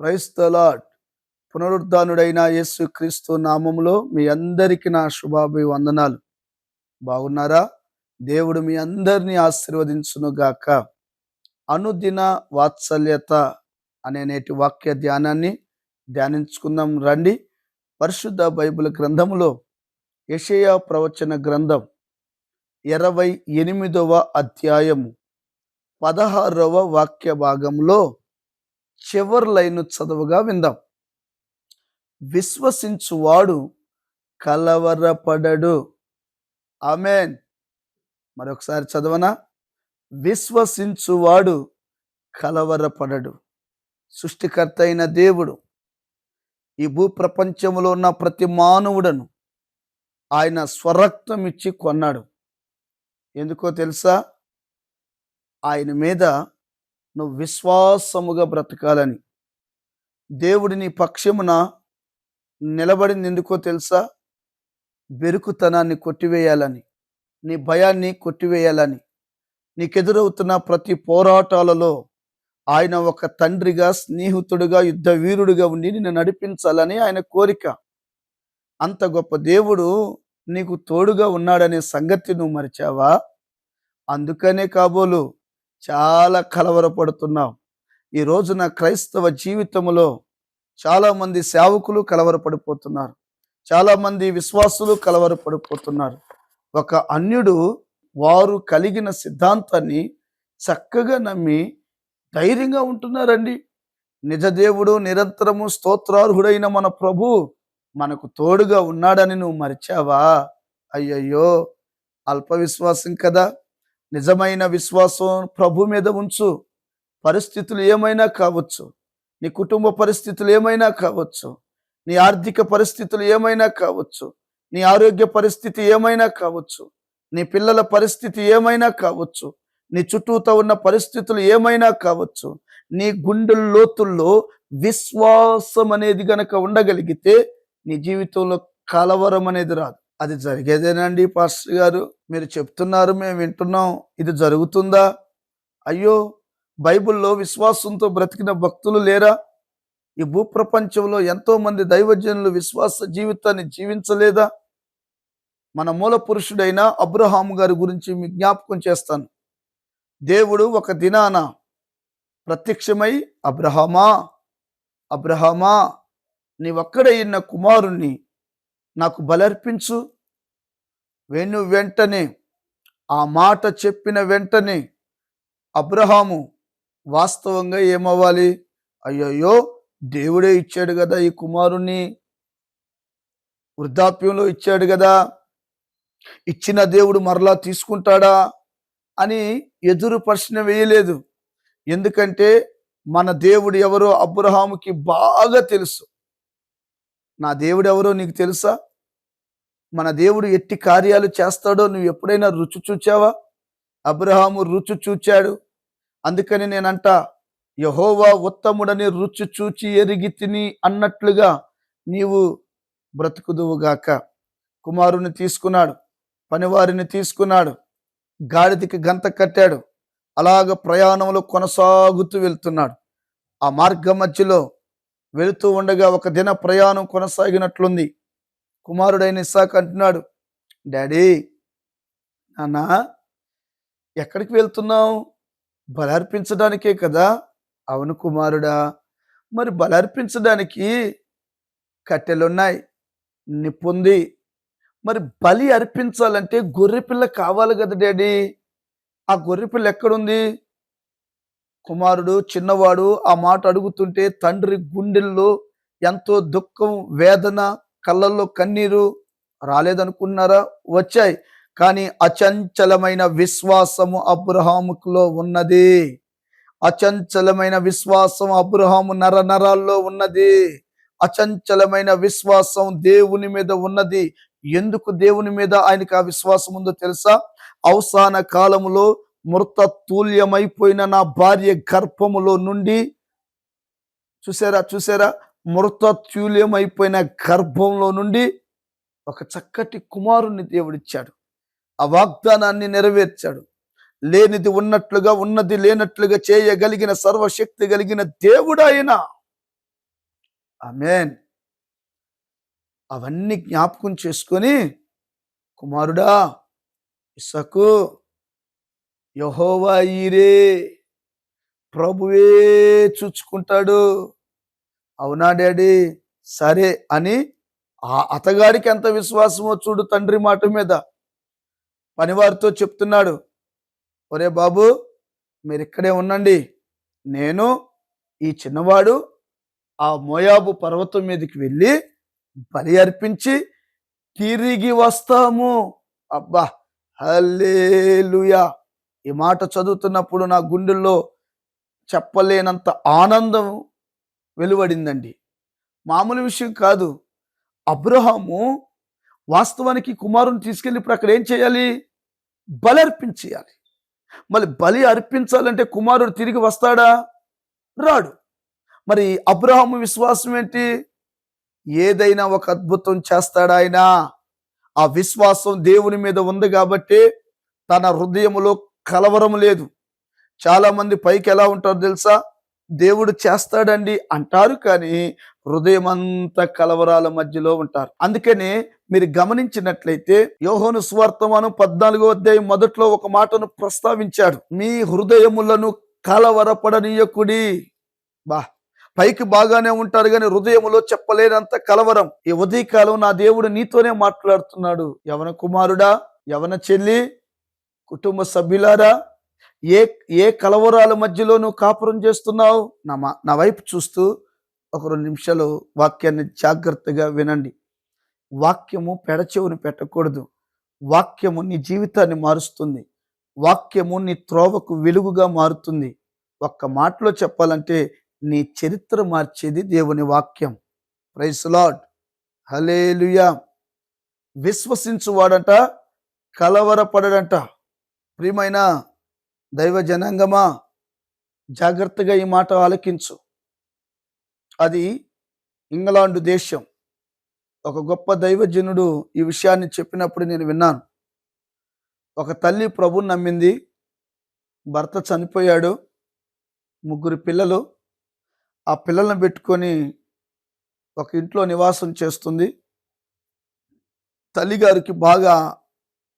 Praise the lord. పునరుద్ధానుడైన యేసు క్రీస్తు నామములో మీ అందరికీ నా శుభాభివందనాలు. బాగున్నారా? దేవుడు మీ అందరినీ ఆశీర్వదించును గాక. అనుదిన వాత్సల్యత అనే నేటి వాక్య ధ్యానాన్ని ధ్యానించుకుందాం రండి. పరిశుద్ధ బైబిల్ గ్రంథములో యెషయా ప్రవచన గ్రంథం 28వ అధ్యాయము 16వ వాక్య భాగంలో చివరి లైను చదువుగా విందాం. విశ్వసించువాడు కలవరపడడు. ఆమేన్. మరొకసారి చదవనా? విశ్వసించువాడు కలవరపడడు. సృష్టికర్త అయిన దేవుడు ఈ భూప్రపంచంలో ఉన్న ప్రతి మానవుడను ఆయన స్వరక్తం ఇచ్చి కొన్నాడు. ఎందుకో తెలుసా? ఆయన మీద నువ్వు విశ్వాసముగా బ్రతకాలని. దేవుడి నీ పక్షమున నిలబడింది ఎందుకో తెలుసా? బెరుకుతనాన్ని కొట్టివేయాలని, నీ భయాన్ని కొట్టివేయాలని. నీకెదురవుతున్న ప్రతి పోరాటాలలో ఆయన ఒక తండ్రిగా, స్నేహితుడిగా, యుద్ధ వీరుడిగా ఉండి నిన్ను నడిపించాలని ఆయన కోరిక. అంత గొప్ప దేవుడు నీకు తోడుగా ఉన్నాడనే సంగతి నువ్వు మరిచావా? అందుకనే కాబోలు చాలా కలవరపడుతున్నావు. ఈ రోజున క్రైస్తవ జీవితంలో చాలామంది సేవకులు కలవరపడిపోతున్నారు. చాలామంది విశ్వాసులు కలవరపడిపోతున్నారు. ఒక అన్యుడు వారు కలిగిన సిద్ధాంతాన్ని చక్కగా నమ్మి ధైర్యంగా ఉంటున్నారండి. నిజదేవుడు నిరంతరము స్తోత్రార్హుడైన మన ప్రభు మనకు తోడుగా ఉన్నాడని నువ్వు మరిచావా? అయ్యయ్యో, అల్ప విశ్వాసం కదా. నిజమైన విశ్వాసం ప్రభు మీద ఉంచు. పరిస్థితులు ఏమైనా కావచ్చు, నీ కుటుంబ పరిస్థితులు ఏమైనా కావచ్చు, నీ ఆర్థిక పరిస్థితులు ఏమైనా కావచ్చు, నీ ఆరోగ్య పరిస్థితి ఏమైనా కావచ్చు, నీ పిల్లల పరిస్థితి ఏమైనా కావచ్చు, నీ చుట్టూతో ఉన్న పరిస్థితులు ఏమైనా కావచ్చు. నీ గుండె లోతుల్లో విశ్వాసం అనేది గనక ఉండగలిగితే నీ జీవితంలో కలవరం అనేది రాదు. అది జరిగేదేనండి పాస్టర్ గారు, మీరు చెప్తున్నారు, మేము వింటున్నాం, ఇది జరుగుతుందా? అయ్యో, బైబిల్లో విశ్వాసంతో బ్రతికిన భక్తులు లేరా? ఈ భూప్రపంచంలో ఎంతో మంది దైవజనులు విశ్వాస జీవితాన్ని జీవించలేదా? మన మూల పురుషుడైన అబ్రహాము గారి గురించి మీ జ్ఞాపకం చేస్తాను. దేవుడు ఒక దినాన ప్రత్యక్షమై, అబ్రహామా, అబ్రహామా, నీ ఒక్కడైన కుమారుణ్ణి నాకు బలర్పించు. వెంటనే ఆ మాట చెప్పిన వెంటనే అబ్రహాము వాస్తవంగా ఏమవ్వాలి? అయ్యయ్యో, దేవుడే ఇచ్చాడు కదా ఈ కుమారుణ్ణి, వృద్ధాప్యంలో ఇచ్చాడు కదా, ఇచ్చిన దేవుడు మరలా తీసుకుంటాడా అని ఎదురు ప్రశ్న వేయలేదు. ఎందుకంటే మన దేవుడు ఎవరో అబ్రహాముకి బాగా తెలుసు. నా దేవుడు ఎవరో నీకు తెలుసా? మన దేవుడు ఎట్టి కార్యాలు చేస్తాడో నువ్వు ఎప్పుడైనా రుచి చూచావా? అబ్రహాము రుచి చూచాడు. అందుకని నేనంట, యెహోవా ఉత్తముడని రుచి చూచి ఎరిగి తిని అన్నట్లుగా నీవు బ్రతుకుదువుగాక. కుమారుని తీసుకున్నాడు, పనివారిని తీసుకున్నాడు, గాడిదకి గంత కట్టాడు. అలాగ ప్రయాణంలో కొనసాగుతూ వెళ్తున్నాడు. ఆ మార్గ మధ్యలో వెళుతూ ఉండగా ఒక దిన ప్రయాణం కొనసాగినట్లుంది. కుమారుడైన ఇస్సాకు అంటున్నాడు, డాడీ, నాన్నా, ఎక్కడికి వెళ్తున్నావు? బలర్పించడానికే కదా. అవును కుమారుడా, మరి బలర్పించడానికి కట్టెలున్నాయి, నిప్పుంది, మరి బలి అర్పించాలంటే గొర్రెపిల్ల కావాలి కదా డాడీ. ఆ గొర్రెపిల్ల ఎక్కడుంది? కుమారుడు చిన్నవాడు ఆ మాట అడుగుతుంటే తండ్రి గుండెల్లో ఎంతో దుఃఖం, వేదన, కళ్ళల్లో కన్నీరు రాలేదనుకున్నారా? వచ్చాయి. కానీ అచంచలమైన విశ్వాసము అబ్రహాములో ఉన్నది. అచంచలమైన విశ్వాసం అబ్రహాము నరాల్లో ఉన్నది. అచంచలమైన విశ్వాసం దేవుని మీద ఉన్నది. ఎందుకు దేవుని మీద ఆయనకు ఆ విశ్వాసం ఉందో తెలుసా? అవసాన కాలములో మృతతుల్యమైపోయిన నా భార్య గర్భములో నుండి, చూసారా, మృతతుల్యమైపోయిన గర్భంలో నుండి ఒక చక్కటి కుమారుణ్ణి దేవుడిచ్చాడు. ఆ వాగ్దానాన్ని నెరవేర్చాడు. లేనిది ఉన్నట్లుగా, ఉన్నది లేనట్లుగా చేయగలిగిన సర్వశక్తి కలిగిన దేవుడు ఆయన. ఆమేన్. అవన్నీ జ్ఞాపకం చేసుకొని, కుమారుడా ఇస్సాకు, యెహోవా ఈరే, ప్రభువే చూచుకుంటాడు. అవునా డాడీ, సరే అని ఆ అతగాడికి ఎంత విశ్వాసమో చూడు తండ్రి మాట మీద. పనివారితో చెప్తున్నాడు, ఒరే బాబు మీరు ఇక్కడే ఉండండి, నేను ఈ చిన్నవాడు ఆ మోయాబు పర్వతం మీదకి వెళ్ళి బలి అర్పించి తిరిగి వస్తాము. అబ్బా, హల్లెలూయా! ఈ మాట చదువుతున్నప్పుడు నా గుండెల్లో చెప్పలేనంత ఆనందం వెలువడిందండి. మామూలు విషయం కాదు. అబ్రహాము వాస్తవానికి కుమారుని తీసుకెళ్ళి ఇప్పుడు అక్కడ ఏం చేయాలి? బలి అర్పించేయాలి. మళ్ళీ బలి అర్పించాలంటే కుమారుడు తిరిగి వస్తాడా? రాడు. మరి అబ్రహాము విశ్వాసం ఏంటి? ఏదైనా ఒక అద్భుతం చేస్తాడా ఆయన. ఆ విశ్వాసం దేవుని మీద ఉంది కాబట్టి తన హృదయములో కలవరం లేదు. చాలా మంది పైకి ఎలా ఉంటారో తెలుసా? దేవుడు చేస్తాడండి అంటారు, కానీ హృదయం అంతా కలవరాల మధ్యలో ఉంటారు. అందుకనే మీరు గమనించినట్లయితే యోహాను సువార్తమానం 14వ అధ్యాయం మొదట్లో ఒక మాటను ప్రస్తావించాడు. మీ హృదయములను కలవరపడనీయకుడి. బా, పైకి బాగానే ఉంటారు కానీ హృదయములో చెప్పలేనంత కలవరం. ఈ ఉదయకాలం నా దేవుడు నీతోనే మాట్లాడుతున్నాడు. యవన కుమారుడా, యవన చెల్లి, కుటుంబ సభ్యులారా, ఏ ఏ కలవరాల మధ్యలో నువ్వు కాపురం చేస్తున్నావు? నా వైపు చూస్తూ ఒక 2 నిమిషాలు వాక్యాన్ని జాగ్రత్తగా వినండి. వాక్యము పెడచెవుని పెట్టకూడదు. వాక్యము నీ జీవితాన్ని మారుస్తుంది. వాక్యము నీ త్రోవకు వెలుగుగా మారుతుంది. ఒక్క మాటలో చెప్పాలంటే నీ చరిత్ర మార్చేది దేవుని వాక్యం. ప్రైజ్ లార్డ్, హల్లెలూయా. విశ్వసించువాడంట కలవరపడడంట. ప్రియమైన దైవ జనాంగమా, జాగ్రత్తగా ఈ మాట ఆలకించు. అది ఇంగ్లాండ్ దేశం. ఒక గొప్ప దైవజనుడు ఈ విషయాన్ని చెప్పినప్పుడు నేను విన్నాను. ఒక తల్లి ప్రభువుని నమ్మింది, భర్త చనిపోయాడు, 3 పిల్లలు. ఆ పిల్లలను పెట్టుకొని ఒక ఇంట్లో నివాసం చేస్తుంది. తల్లిగారికి బాగా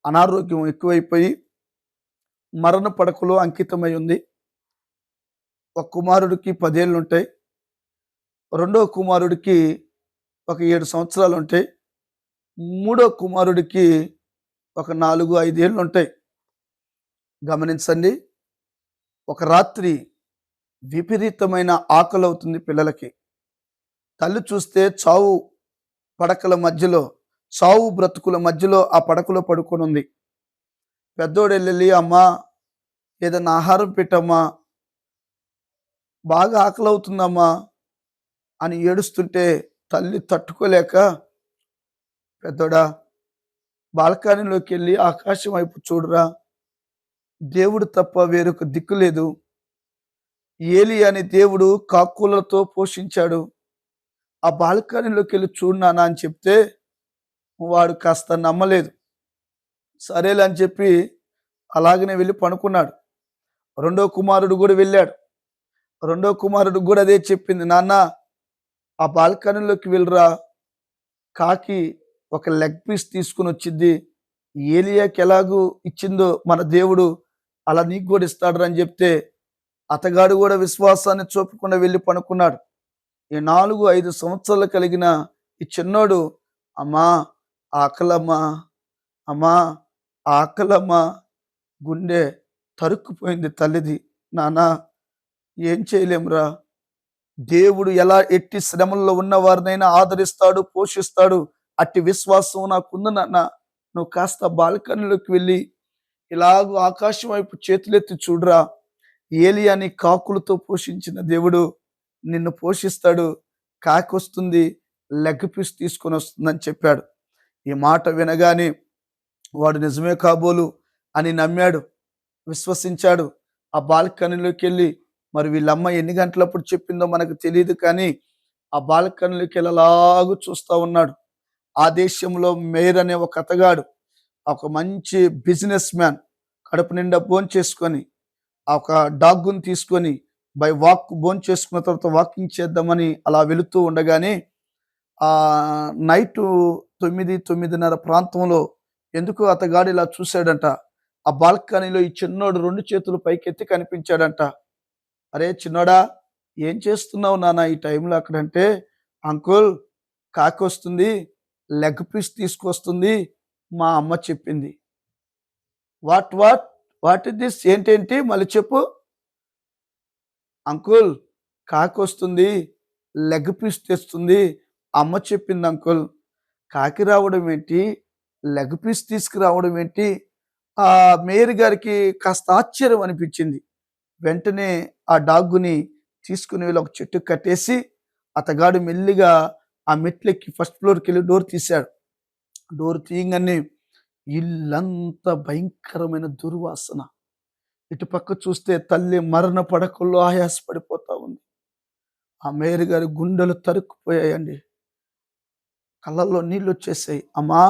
అనారోగ్యం ఎక్కువైపోయి మరణ పడకలో అంకితమై ఉంది. ఒక కుమారుడికి 10 ఏళ్ళు ఉంటాయి, రెండో కుమారుడికి ఒక 7 సంవత్సరాలు ఉంటాయి, మూడో కుమారుడికి ఒక 4-5 ఏళ్ళు ఉంటాయి. గమనించండి, ఒక రాత్రి విపరీతమైన ఆకలి అవుతుంది పిల్లలకి. తల్లి చూస్తే చావు పడకల మధ్యలో, చావు బ్రతుకుల మధ్యలో ఆ పడకలో పడుకొని ఉంది. పెద్దోడు వెళ్ళి, అమ్మా ఏదైనా ఆహారం పెట్టమ్మా, బాగా ఆకలి అవుతుందమ్మా అని ఏడుస్తుంటే తల్లి తట్టుకోలేక, పెద్దోడా బాల్కనీలోకి వెళ్ళి ఆకాశం వైపు చూడరా, దేవుడు తప్ప వేరొక దిక్కు లేదు. ఏలి అని దేవుడు కాకులతో పోషించాడు. ఆ బాల్కనీలోకి వెళ్ళి చూడు నాన్న అని చెప్తే వాడు కాస్త నమ్మలేదు. సరేలే అని చెప్పి అలాగనే వెళ్ళి పడుకున్నాడు. రెండో కుమారుడు కూడా వెళ్ళాడు. రెండో కుమారుడు కూడా అదే చెప్పింది, నాన్న ఆ బాల్కనీలోకి వెళ్ళరా, కాకి ఒక లెగ్ పీస్ తీసుకుని వచ్చింది, ఏలియాకి ఎలాగూ ఇచ్చిందో మన దేవుడు అలా నీకు కూడా ఇస్తాడు అని చెప్తే అతగాడు కూడా విశ్వాసాన్ని చూపకుండా వెళ్ళి పడుకున్నాడు. ఈ 4-5 సంవత్సరాలు కలిగిన ఈ చిన్నోడు, అమ్మా ఆకలమ్మా, అమ్మా ఆకలమ్మా, గుండె తరుక్కుపోయింది తల్లిది. నానా ఏం చేయలేమురా, దేవుడు ఎలా ఎట్టి శ్రమల్లో ఉన్న వారినైనా ఆదరిస్తాడు, పోషిస్తాడు. అట్టి విశ్వాసం నాకుంది నాన్న. నువ్వు కాస్త బాల్కనీలోకి వెళ్ళి ఇలాగూ ఆకాశం వైపు చేతులెత్తి చూడరా, ఏలియాని కాకులతో పోషించిన దేవుడు నిన్ను పోషిస్తాడు. కాకి వస్తుంది, లెగ్ పీస్ తీసుకొని వస్తుందని చెప్పాడు. ఈ మాట వినగానే వాడు నిజమే కాబోలు అని నమ్మాడు, విశ్వసించాడు. ఆ బాల్కనీలోకి వెళ్ళి, మరి వీళ్ళమ్మ ఎన్ని గంటలప్పుడు చెప్పిందో మనకు తెలియదు, కానీ ఆ బాల్కనీలోకి వెళ్ళి అలాగూ చూస్తూ ఉన్నాడు. ఆ దేశంలో మేయర్ అనే ఒక అతగాడు, ఒక మంచి బిజినెస్ మ్యాన్, కడుపు నిండా భోంచేసుకొని ఒక డాగ్గుని తీసుకొని బై వాక్ భోంచేసుకున్న తర్వాత వాకింగ్ చేద్దామని అలా వెళుతూ ఉండగానే నైటు 9, 9:30 ప్రాంతంలో ఎందుకో అతగాడు ఇలా చూశాడంట. ఆ బాల్కనీలో ఈ చిన్నోడు 2 చేతులు పైకెత్తి కనిపించాడంట. అరే చిన్నోడా, ఏం చేస్తున్నావు నాన్న ఈ టైంలో అక్కడంటే, అంకుల్ కాకొస్తుంది, లెగ్ పీస్ తీసుకొస్తుంది మా అమ్మ చెప్పింది. What what what is this, ఏంటేంటి మళ్ళీ చెప్పు. అంకుల్ కాకొస్తుంది, లెగ్ పీస్ తెస్తుంది అమ్మ చెప్పింది అంకుల్. కాకి రావడం ఏంటి, లెగ్ పీస్ తీసుకురావడం ఏంటి? ఆ మేయర్ గారికి కాస్త ఆశ్చర్యం అనిపించింది. వెంటనే ఆ డాగ్గుని తీసుకుని వెళ్ళి ఒక చెట్టుకు కట్టేసి అతగాడు మెల్లిగా ఆ మెట్లెక్కి ఫస్ట్ ఫ్లోర్కి వెళ్ళి డోర్ తీశాడు. డోర్ తీయంగానే ఇల్లంతా భయంకరమైన దుర్వాసన. ఇటుపక్క చూస్తే తల్లి మరణ పడకల్లో ఆయాసపడిపోతా ఉంది. ఆ మేయర్ గారి గుండెలు తరుక్కుపోయాయండి. కళ్ళల్లో నీళ్ళు వచ్చేసాయి. అమ్మా,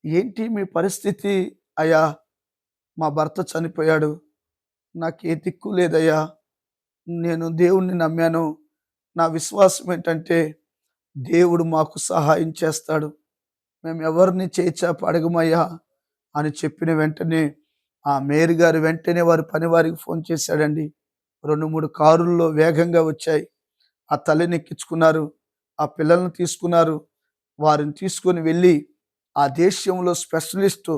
ఏంటి మీ పరిస్థితి? అయ్యా, మా భర్త చనిపోయాడు, నాకే దిక్కు లేదయ్యా, నేను దేవుణ్ణి నమ్మాను, నా విశ్వాసం ఏంటంటే దేవుడు మాకు సహాయం చేస్తాడు, మేము ఎవరిని చేచాప అడగమయ్యా అని చెప్పిన వెంటనే ఆ మేయర్ గారు వెంటనే వారి పని వారికి ఫోన్ చేశాడండి. 2-3 కారుల్లో వేగంగా వచ్చాయి. ఆ తల్లిని ఎక్కించుకున్నారు, ఆ పిల్లల్ని తీసుకున్నారు. వారిని తీసుకొని వెళ్ళి ఆ దేశంలో స్పెషలిస్టు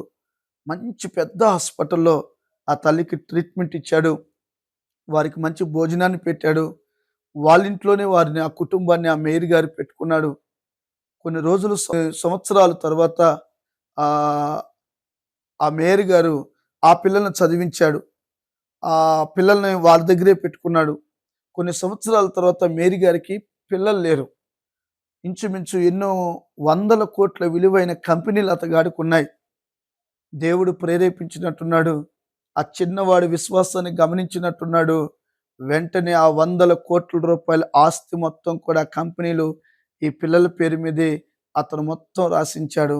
మంచి పెద్ద హాస్పిటల్లో ఆ తల్లికి ట్రీట్మెంట్ ఇచ్చాడు. వారికి మంచి భోజనాన్ని పెట్టాడు. వాళ్ళ ఇంట్లోనే వారిని, ఆ కుటుంబాన్ని ఆ మేయర్ గారు పెట్టుకున్నాడు. కొన్ని రోజులు సంవత్సరాల తర్వాత ఆ మేయర్ గారు ఆ పిల్లల్ని చదివించాడు. ఆ పిల్లల్ని వాళ్ళ దగ్గరే పెట్టుకున్నాడు. కొన్ని సంవత్సరాల తర్వాత మేరీ గారికి పిల్లలు లేరు. ఇంచుమించు ఎన్నో 100 కోట్ల విలువైన కంపెనీలు అతగాడికి ఉన్నాయి. దేవుడు ప్రేరేపించినట్టున్నాడు. ఆ చిన్నవాడి విశ్వాసాన్ని గమనించినట్టున్నాడు. వెంటనే ఆ 100 కోట్ల రూపాయల ఆస్తి మొత్తం కూడా కంపెనీలు ఈ పిల్లల పేరు మీదే అతను మొత్తం రాసించాడు.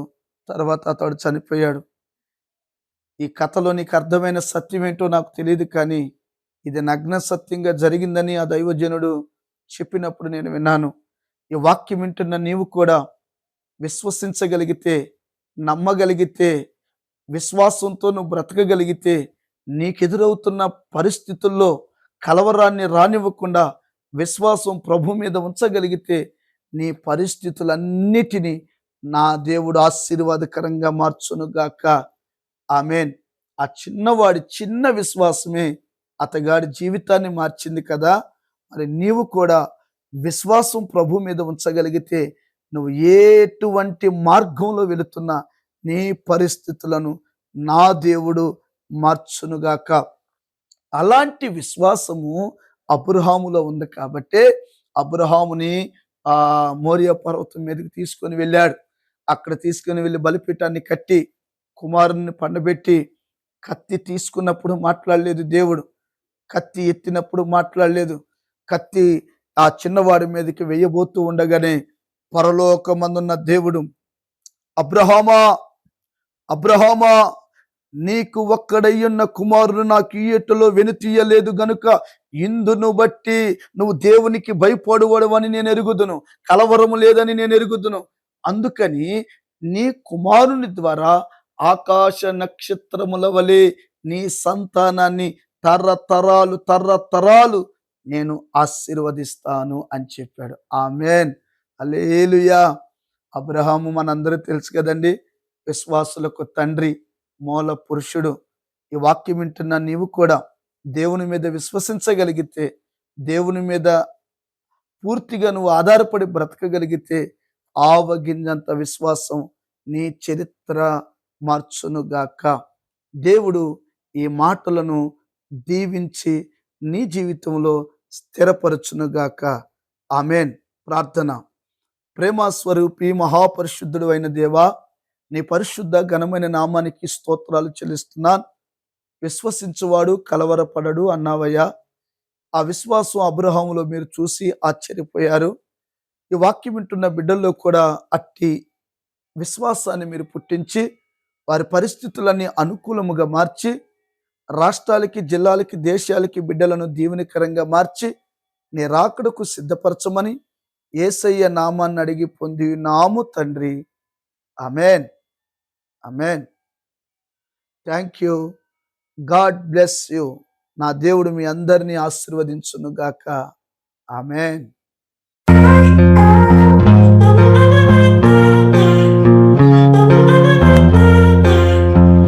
తర్వాత అతడు చనిపోయాడు. ఈ కథలో నీకు అర్థమైన సత్యం ఏంటో నాకు తెలియదు, కానీ ఇది నగ్న సత్యంగా జరిగిందని ఆ దైవజనుడు చెప్పినప్పుడు నేను విన్నాను. ఈ వాక్యం వింటున్న నీవు కూడా విశ్వసించగలిగితే, నమ్మగలిగితే, విశ్వాసంతో నువ్వు బ్రతకగలిగితే, నీకెదురవుతున్న పరిస్థితుల్లో కలవరాన్ని రానివ్వకుండా విశ్వాసం ప్రభు మీద ఉంచగలిగితే, నీ పరిస్థితులన్నిటినీ నా దేవుడు ఆశీర్వాదకరంగా మార్చునుగాక. ఆమేన్. ఆ చిన్నవాడి చిన్న విశ్వాసమే అతగాడి జీవితాన్ని మార్చింది కదా. మరి నీవు కూడా విశ్వాసం ప్రభు మీద ఉంచగలిగితే, నువ్వు ఎటువంటి మార్గంలో వెళుతున్నా నీ పరిస్థితులను నా దేవుడు మార్చునుగాక. అలాంటి విశ్వాసము అబ్రహాములో ఉంది కాబట్టే అబ్రహాముని మోరియా పర్వతం మీదకి తీసుకొని వెళ్ళాడు. అక్కడ తీసుకొని వెళ్ళి బలిపీఠాన్ని కట్టి కుమారుని పండబెట్టి, కత్తి తీసుకున్నప్పుడు మాట్లాడలేదు దేవుడు, కత్తి ఎత్తినప్పుడు మాట్లాడలేదు. కత్తి ఆ చిన్నవాడి మీదకి వెయ్యబోతూ ఉండగానే పరలోకమందున్న దేవుడు, అబ్రహామా, అబ్రహామా, నీకు ఒక్కడయ్యున్న కుమారుడు నాకు ఈయటలో వెనుతీయలేదు గనుక ఇందును బట్టి నువ్వు దేవునికి భయపడువడవని నేను ఎరుగుదును, కలవరము లేదని నేను ఎరుగుదును. అందుకని నీ కుమారుని ద్వారా ఆకాశ నక్షత్రముల వలె నీ సంతానాన్ని తరతరాలు తరతరాలు నేను ఆశీర్వదిస్తాను అని చెప్పాడు. ఆమేన్, హల్లెలూయా. అబ్రహాము మనందరూ తెలుసు కదండి, విశ్వాసులకు తండ్రి, మూల పురుషుడు. ఈ వాక్యం వింటున్న నీవు కూడా దేవుని మీద విశ్వసించగలిగితే, దేవుని మీద పూర్తిగా నువ్వు ఆధారపడి బ్రతకగలిగితే, ఆవగింజంత విశ్వాసం నీ చరిత్ర మార్చునుగాక. దేవుడు ఈ మాటలను దీవించి నీ జీవితంలో స్థిరపరచునుగాక. ఆమేన్. ప్రార్థన. ప్రేమస్వరూపి మహాపరిశుద్ధుడు అయిన దేవా, నీ పరిశుద్ధ ఘనమైన నామానికి స్తోత్రాలు చెల్లిస్తున్నాను. విశ్వసించువాడు కలవరపడడు అన్నావయ్యా. ఆ విశ్వాసం అబ్రహాములో మీరు చూసి ఆశ్చర్యపోయారు. ఈ వాక్యం వింటున్న బిడ్డల్లో కూడా అట్టి విశ్వాసాన్ని మీరు పుట్టించి వారి పరిస్థితులన్నీ అనుకూలముగా మార్చి రాష్ట్రాలకి, జిల్లాలకి, దేశాలకి బిడ్డలను దీవెనకరంగా మార్చి నీ రాకడకు సిద్ధపరచమని యేసయ్య నామాన్ని అడిగి పొంది నాము తండ్రి. Amen. Amen. Thank you. God bless you. నా దేవుడు మీ అందరినీ ఆశీర్వదించును గాక. ఆమెన్.